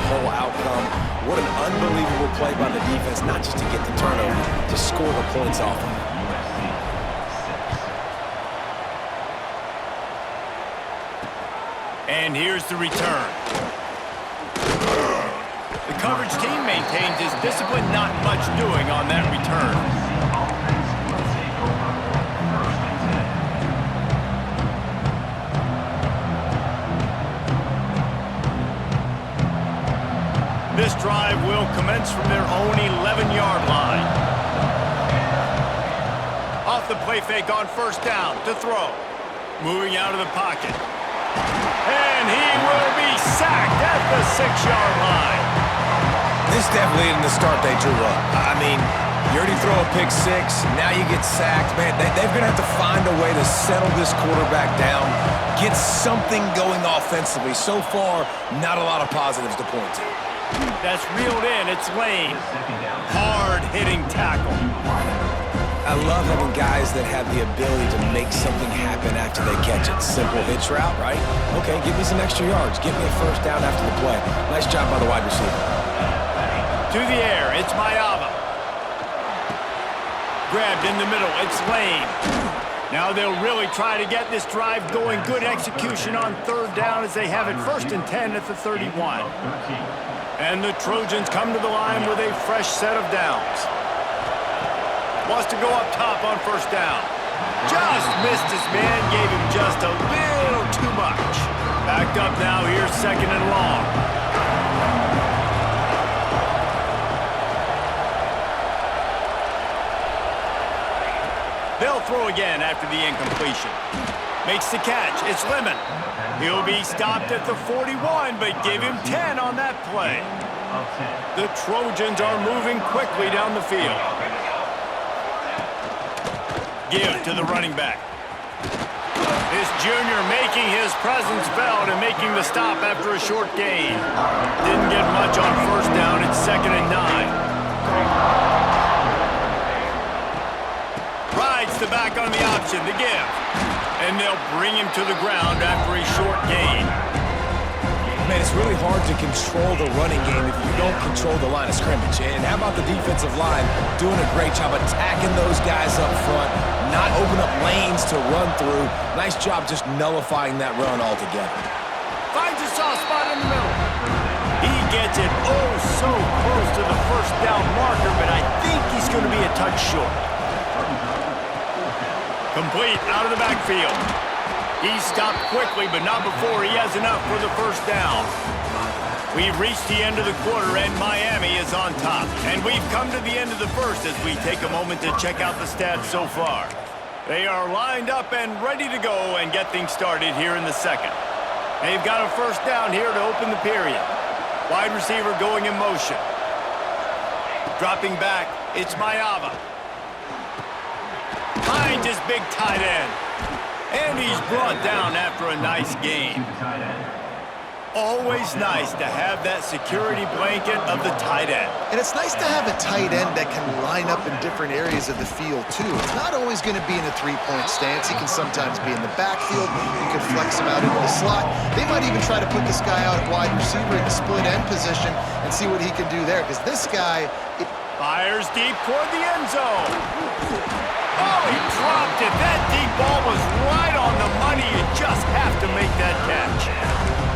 whole outcome. What an unbelievable play by the defense, not just to get the turnover, to score the points off of it. And here's the return. The coverage team maintains his discipline, not much doing on that return. This drive will commence from their own 11-yard line. Off the play fake on first down to throw. Moving out of the pocket. And he will be sacked at the 6-yard line. This definitely isn't the start they drew up. I mean, you already throw a pick six, now you get sacked. Man, they're going to have to find a way to settle this quarterback down, get something going offensively. So far, not a lot of positives to point to. That's reeled in. It's Lane. Hard-hitting tackle. I love having guys that have the ability to make something happen after they catch it. Simple hitch route, right? Okay, give me some extra yards. Get me a first down after the play. Nice job by the wide receiver. To the air, it's Mayava. Grabbed in the middle, it's Lane. Now they'll really try to get this drive going. Good execution on third down as they have it 1st and 10 at the 31. And the Trojans come to the line with a fresh set of downs. Wants to go up top on first down. Just missed his man, gave him just a little too much. Backed up now, here's 2nd and long. They'll throw again after the incompletion. Makes the catch, it's Lemon. He'll be stopped at the 41, but give him 10 on that play. The Trojans are moving quickly down the field. Give to the running back. This junior making his presence felt and making the stop after a short gain. Didn't get much on first down, it's 2nd and 9. Rides the back on the option to give. And they'll bring him to the ground after a short gain. Man, it's really hard to control the running game if you don't control the line of scrimmage. And how about the defensive line doing a great job attacking those guys up front, not open up lanes to run through. Nice job just nullifying that run altogether. Finds a soft spot in the middle. He gets it oh so close to the first down marker, but I think he's going to be a touch short. Complete out of the backfield. He stopped quickly, but not before he has enough for the first down. We've reached the end of the quarter, and Miami is on top. And we've come to the end of the first as we take a moment to check out the stats so far. They are lined up and ready to go and get things started here in the second. They've got a first down here to open the period. Wide receiver going in motion. Dropping back, it's Mayava. Finds his big tight end. And he's brought down after a nice gain. Always nice to have that security blanket of the tight end. And it's nice to have a tight end that can line up in different areas of the field, too. It's not always going to be in a three-point stance. He can sometimes be in the backfield. You can flex him out into the slot. They might even try to put this guy out at wide receiver in the split end position and see what he can do there. Because this guy... Fires deep toward the end zone. Oh, he dropped it. That deep ball was right on the money. You just have to make that catch.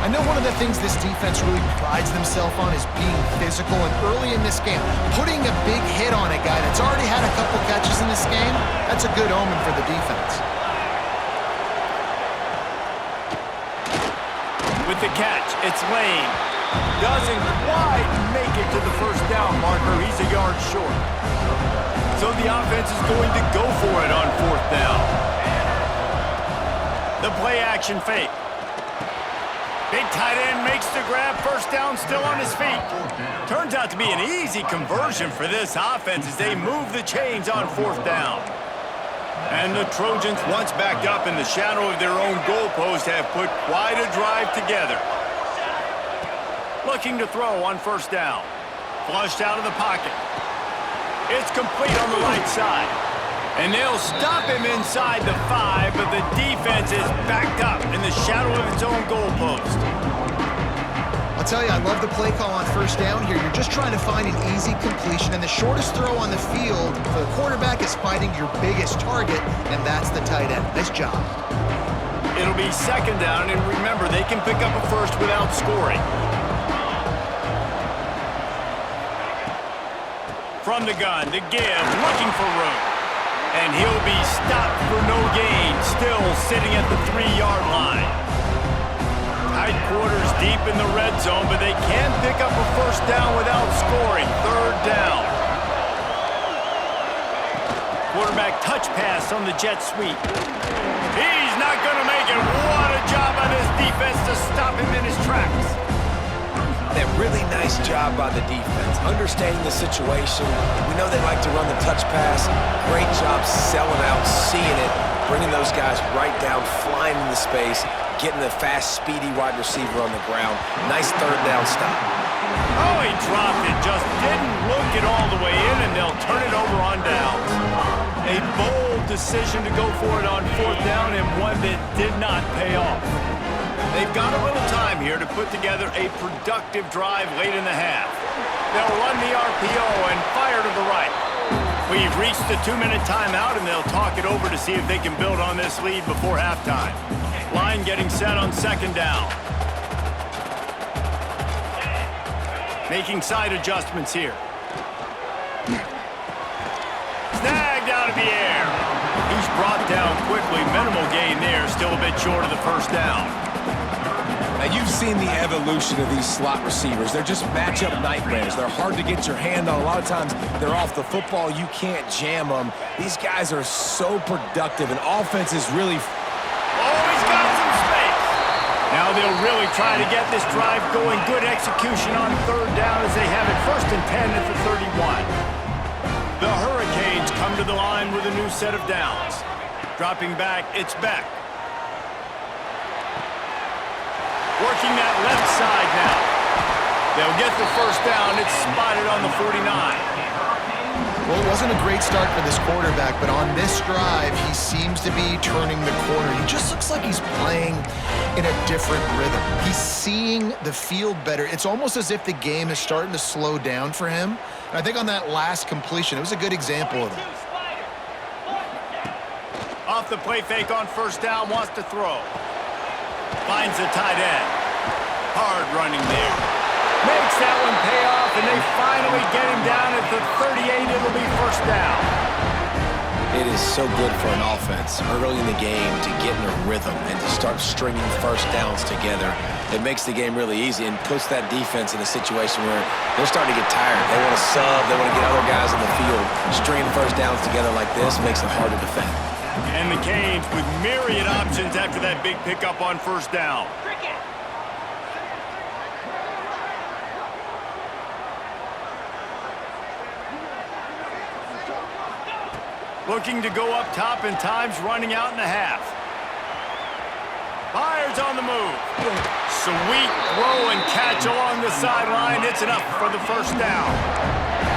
I know one of the things this defense really prides themselves on is being physical, and early in this game, putting a big hit on a guy that's already had a couple catches in this game, that's a good omen for the defense. With the catch, it's Lane. Doesn't quite make it to the first down marker. He's a yard short. So the offense is going to go for it on fourth down. The play action fake. Big tight end makes the grab. First down, still on his feet. Turns out to be an easy conversion for this offense as they move the chains on fourth down. And the Trojans, once backed up in the shadow of their own goalpost, have put quite a drive together. Looking to throw on first down. Flushed out of the pocket. It's complete on the right side. And they'll stop him inside the 5, but the defense is backed up in the shadow of its own goalpost. I'll tell you, I love the play call on first down here. You're just trying to find an easy completion, and the shortest throw on the field for the quarterback is finding your biggest target, and that's the tight end. Nice job. It'll be second down, and remember, they can pick up a first without scoring. From the gun, the give, looking for room. And he'll be stopped for no gain, still sitting at the 3-yard line. Tight quarters deep in the red zone, but they can pick up a first down without scoring. Third down. Quarterback touch pass on the jet sweep. He's not going to make it. What a job by this defense to stop him in his tracks. That really nice job by the defense, understanding the situation. We know they like to run the touch pass. Great job selling out, seeing it, bringing those guys right down, flying into space, getting the fast, speedy wide receiver on the ground. Nice third down stop. Oh, he dropped it, just didn't look it all the way in, and they'll turn it over on downs. A bold decision to go for it on fourth down, and one that did not pay off. They've got a little time here to put together a productive drive late in the half. They'll run the RPO and fire to the right. We've reached the 2-minute timeout, and they'll talk it over to see if they can build on this lead before halftime. Line getting set on second down. Making side adjustments here. Snagged out of the air. He's brought down quickly. Minimal gain there. Still a bit short of the first down. Now, you've seen the evolution of these slot receivers. They're just matchup nightmares. They're hard to get your hand on. A lot of times, they're off the football. You can't jam them. These guys are so productive, and offense is really... Oh, he's got some space. Now they'll really try to get this drive going. Good execution on third down as they have it first and 10 at the 31. The Hurricanes come to the line with a new set of downs. Dropping back, it's Beck. Working that left side now. They'll get the first down. It's spotted on the 49. Well, it wasn't a great start for this quarterback, but on this drive, he seems to be turning the corner. He just looks like he's playing in a different rhythm. He's seeing the field better. It's almost as if the game is starting to slow down for him. And I think on that last completion, it was a good example of that. Off the play fake on first down, wants to throw. Finds the tight end. Hard running there. Makes that one pay off, and they finally get him down at the 38. It'll be first down. It is so good for an offense early in the game to get in a rhythm and to start stringing first downs together. It makes the game really easy and puts that defense in a situation where they're starting to get tired. They want to sub. They want to get other guys on the field. Stringing first downs together like this makes it hard to defend. And the Canes with myriad options after that big pickup on first down. Looking to go up top, and time's running out in the half. Fires on the move. Sweet throw and catch along the sideline. It's enough for the first down.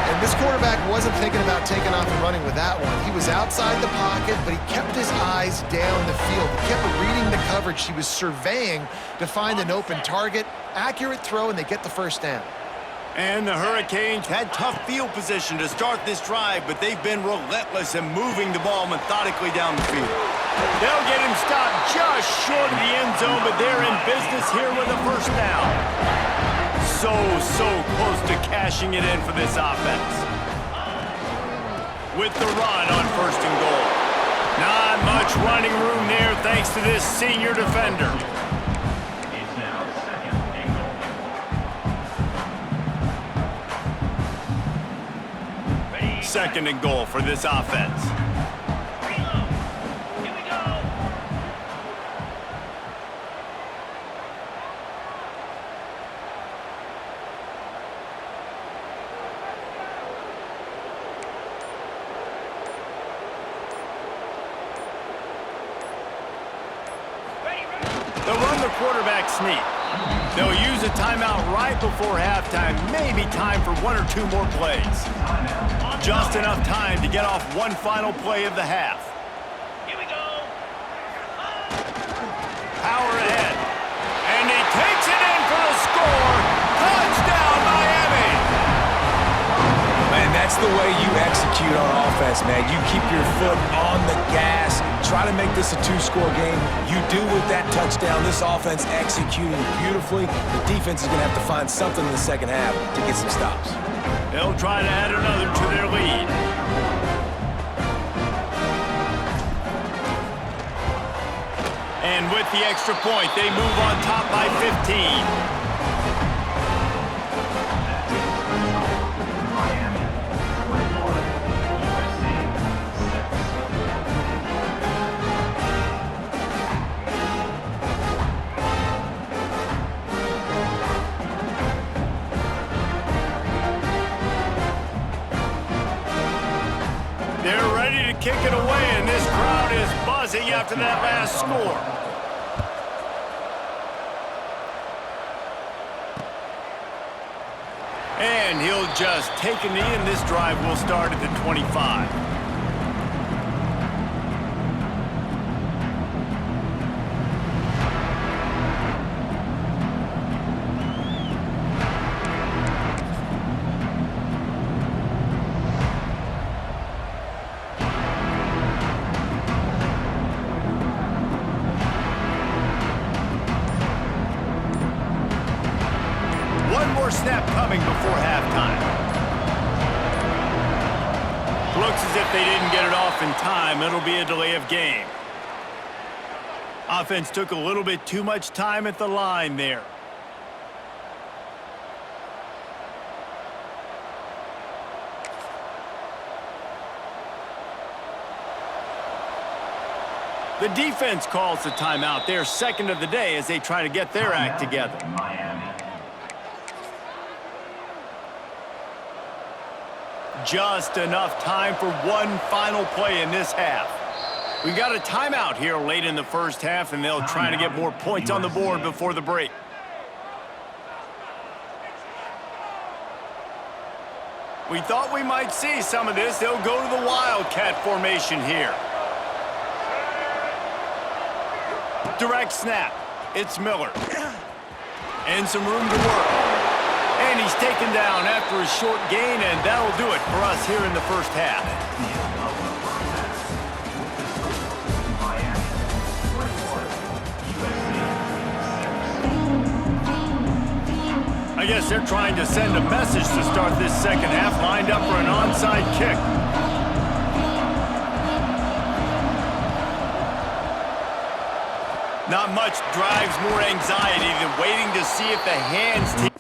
And this quarterback wasn't thinking about taking off and running with that one. He was outside the pocket, but he kept his eyes down the field. He kept reading the coverage. He was surveying to find an open target. Accurate throw, and they get the first down. And the Hurricanes had tough field position to start this drive, but they've been relentless in moving the ball methodically down the field. They'll get him stopped just short of the end zone, but they're in business here with a first down. So close to cashing it in for this offense. With the run on first and goal. Not much running room there thanks to this senior defender. Second and goal for this offense. They'll run the quarterback sneak. They'll use a timeout right before halftime. Maybe time for one or two more plays. Just enough time to get off one final play of the half. Here we go. Power ahead. And he takes it in for the score. the way you execute on offense, man. You keep your foot on the gas, try to make this a two-score game. You do with that touchdown. This offense executing beautifully. The defense is going to have to find something in the second half to get some stops. They'll try to add another to their lead. And with the extra point, they move on top by 15. They're ready to kick it away, and this crowd is buzzing after that last score. And he'll just take a knee, and this drive will start at the 25. One more snap coming before halftime. Looks as if they didn't get it off in time. It'll be a delay of game. Offense took a little bit too much time at the line there. The defense calls the timeout. Their second of the day as they try to get their act together. Just enough time for one final play in this half. We got a timeout here late in the first half, and they'll try to get more points on the board before the break. We thought we might see some of this. They'll go to the Wildcat formation here. Direct snap. It's Miller. And some room to work. And he's taken down after a short gain, and that'll do it for us here in the first half. I guess they're trying to send a message to start this second half, lined up for an onside kick. Not much drives more anxiety than waiting to see if the hands...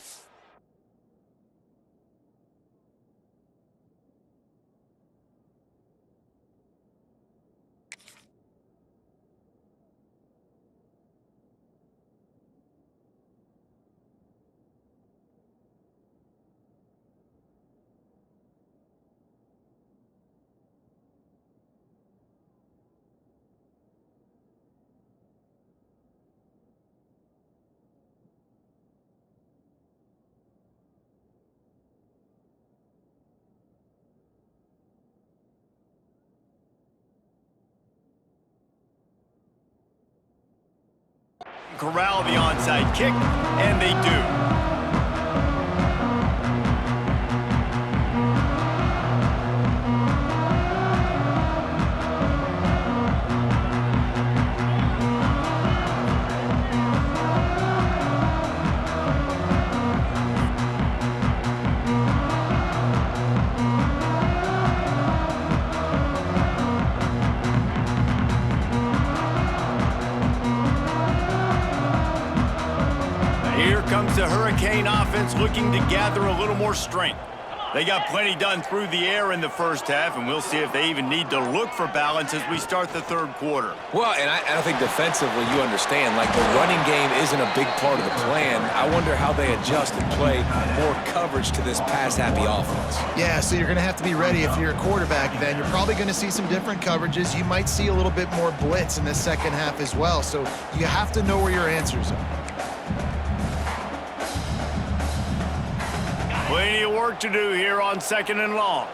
corral the onside kick, and they do. Here comes the Hurricane offense looking to gather a little more strength. They got plenty done through the air in the first half, and we'll see if they even need to look for balance as we start the third quarter. Well, and I think defensively, you understand, like the running game isn't a big part of the plan. I wonder how they adjust and play more coverage to this pass-happy offense. Yeah, so you're going to have to be ready if you're a quarterback then. You're probably going to see some different coverages. You might see a little bit more blitz in the second half as well, so you have to know where your answers are. Plenty of work to do here on 2nd and long.